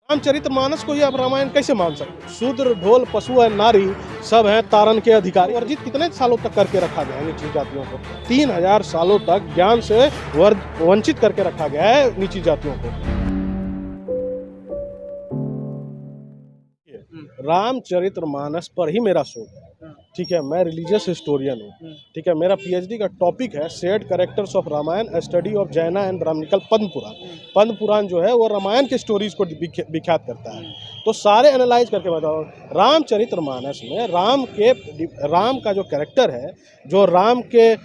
रामचरितमानस को ही आप रामायण कैसे मान सकते? शूद्र ढोल पशु है नारी सब है तारन के अधिकारी। वर्जित कितने सालों तक करके रखा गया है नीची जातियों को? 3000 सालों तक ज्ञान से वंचित करके रखा गया है नीची जातियों को। रामचरितमानस पर ही मेरा शोध है, ठीक है। मैं रिलीजियस हिस्टोरियन हूँ, ठीक है। मेरा पीएचडी का टॉपिक है shared characters of Ramayana, a study of Jaina and Brahmanical Padma Purana. Padma Purana जो है वो रामायण के स्टोरीज को विख्यात करता है। तो सारे एनालाइज करके बताओ, रामचरितमानस में राम का जो कैरेक्टर है, जो राम के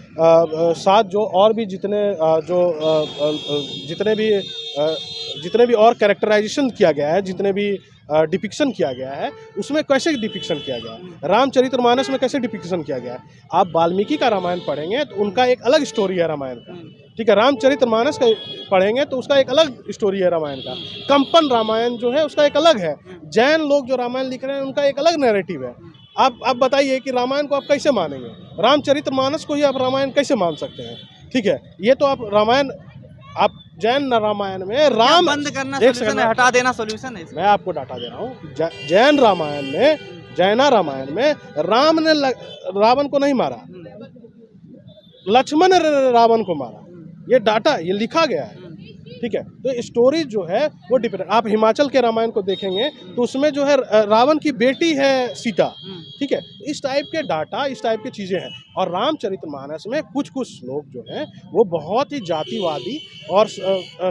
साथ जो और भी जितने भी और कैरेक्टराइजेशन किया गया है, जितने भी डिपिक्शन किया गया है, उसमें कैसे डिपिक्शन किया गया है, रामचरितमानस में कैसे डिपिक्शन किया गया है। आप वाल्मीकि का रामायण पढ़ेंगे तो उनका एक अलग स्टोरी है रामायण का, ठीक है। रामचरितमानस का पढ़ेंगे तो उसका एक अलग स्टोरी है रामायण का। कंपन रामायण जो है उसका एक अलग है। जैन लोग जो रामायण लिख रहे हैं उनका एक अलग नैरेटिव है। आप बताइए कि रामायण को आप कैसे मानेंगे? रामचरितमानस को ही आप रामायण कैसे मान सकते हैं? ठीक है, ये तो आप रामायण, आप जैन रामायण में राम बंद करना सॉल्यूशन है, हटा देना सॉल्यूशन है। मैं आपको डाटा दे रहा हूँ। जैन रामायण में, जैना रामायण में राम ने रावण को नहीं मारा, लक्ष्मण ने रावण को मारा। ये डाटा, ये लिखा गया है, ठीक है। तो स्टोरी जो है वो डिपेंड। आप हिमाचल के रामायण को देखेंगे तो उसमें जो है रावण की बेटी है सीता, ठीक है। इस टाइप के डाटा, इस टाइप की चीज़ें हैं। और रामचरितमानस में कुछ श्लोक जो हैं वो बहुत ही जातिवादी और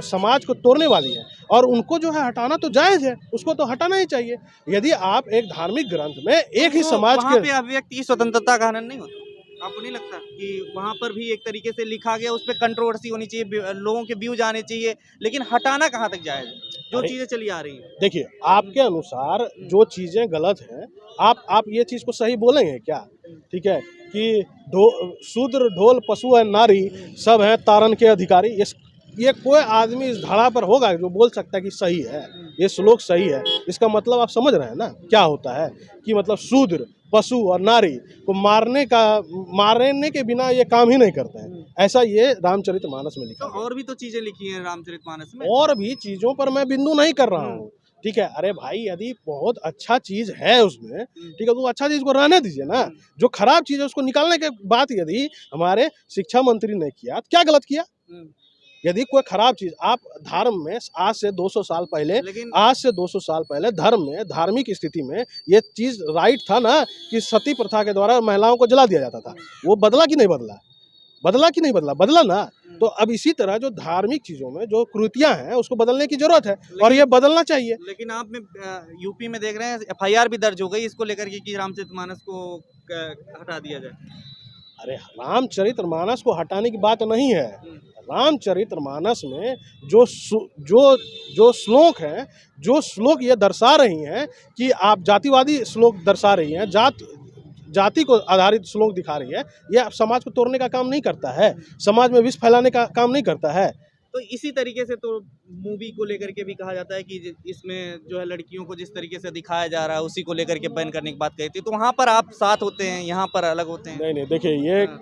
समाज को तोड़ने वाली है, और उनको जो है हटाना तो जायज़ है, उसको तो हटाना ही चाहिए। यदि आप एक धार्मिक ग्रंथ में एक ही समाज के, वहाँ पे अभिव्यक्ति की स्वतंत्रता का हनन नहीं होता? आपको नहीं लगता कि वहाँ पर भी एक तरीके से लिखा गया, उस पर कंट्रोवर्सी होनी चाहिए, लोगों के व्यूज आने चाहिए, लेकिन हटाना कहाँ तक जायज़ है जो चीज़ें चली आ रही हैं? देखिए, आपके अनुसार जो चीज़ें गलत हैं, आप ये चीज़ को सही बोलेंगे क्या? ठीक है, कि शूद्र ढोल पशु है नारी सब है तारन के अधिकारी। ये कोई आदमी इस धारा पर होगा जो बोल सकता है कि सही है, ये श्लोक सही है? इसका मतलब आप समझ रहे हैं ना क्या होता है, कि मतलब शूद्र पशु और नारी को मारने के बिना ये काम ही नहीं करते हैं। ऐसा ये रामचरितमानस में लिखा है। तो और भी तो चीजें लिखी हैं रामचरितमानस में, और भी चीज़ों पर मैं बिंदु नहीं कर रहा हूँ, ठीक है। अरे भाई, यदि बहुत अच्छा चीज़ है उसमें, ठीक है, तो अच्छा चीज़ को रहने दीजिए ना। जो खराब चीज़ है उसको निकालने के बात यदि हमारे शिक्षा मंत्री ने किया तो क्या गलत किया? यदि कोई खराब चीज़, आप धर्म में आज से 200 साल पहले धर्म में, धार्मिक स्थिति में ये चीज़ राइट था ना कि सती प्रथा के द्वारा महिलाओं को जला दिया जाता था। वो बदला कि नहीं बदला? बदला ना। तो अब इसी तरह जो धार्मिक चीज़ों में जो कृतियाँ हैं उसको बदलने की जरूरत है, और ये बदलना चाहिए। लेकिन आप में यूपी में देख रहे हैं एफआईआर भी दर्ज हो गई इसको लेकर के कि रामचरितमानस को हटा दिया जाए। अरे, रामचरितमानस को हटाने की बात नहीं है। रामचरितमानस में जो श्लोक हैं, जो श्लोक ये दर्शा रही हैं कि आप जातिवादी श्लोक दर्शा रही हैं, जाति को आधारित श्लोक दिखा रही है, ये समाज को तोड़ने का काम नहीं करता है, समाज में विष फैलाने का काम नहीं करता है। तो इसी तरीके से तो मूवी को लेकर के भी कहा जाता है कि इसमें जो है लड़कियों को जिस तरीके से दिखाया जा रहा है उसी को लेकर के बैन करने की बात कही थी। तो वहाँ पर आप साथ होते हैं, यहाँ पर अलग होते हैं? नहीं, देखिए,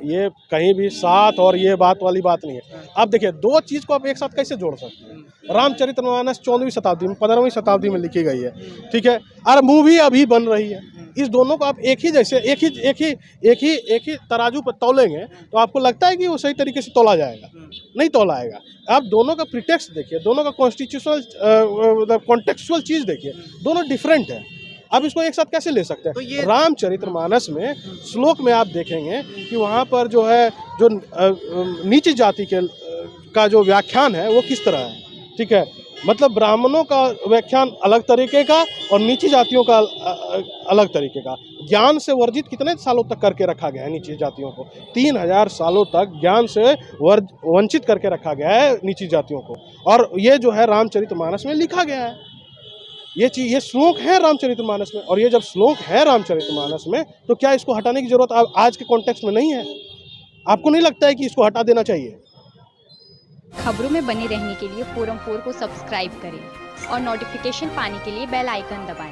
ये कहीं भी साथ और ये बात वाली बात नहीं है। आप देखिए, दो चीज़ को आप एक साथ कैसे जोड़ सकते हैं? रामचरितमानस 14वीं शताब्दी में, 15वीं शताब्दी में लिखी गई है, ठीक है, और मूवी अभी बन रही है। इस दोनों को आप एक ही तराजू पर तौलेंगे तो आपको लगता है कि वो सही तरीके से तौला जाएगा? नहीं तौलाएगा। आप दोनों का प्रीटेक्स्ट देखिए, दोनों का कॉन्स्टिट्यूशनल कॉन्टेक्चुअल चीज़ देखिए, दोनों डिफरेंट है। आप इसको एक साथ कैसे ले सकते हैं? तो रामचरितमानस में श्लोक में आप देखेंगे कि वहाँ पर जो है जो नीची जाति का जो व्याख्यान है वो किस तरह है, ठीक है। मतलब ब्राह्मणों का व्याख्यान अलग तरीके का और नीची जातियों का अलग तरीके का। ज्ञान से वर्जित कितने सालों तक करके रखा गया है नीची जातियों को? 3000 सालों तक ज्ञान से वंचित करके रखा गया है नीची जातियों को, और ये जो है रामचरितमानस में लिखा गया है। ये श्लोक है रामचरितमानस में, और ये जब श्लोक है रामचरितमानस में तो क्या इसको हटाने की जरूरत आज के कॉन्टेक्स्ट में नहीं है? आपको नहीं लगता है कि इसको हटा देना चाहिए? खबरों में बने रहने के लिए फोरम 4 को सब्सक्राइब करें और नोटिफिकेशन पाने के लिए बेल आइकन दबाएं।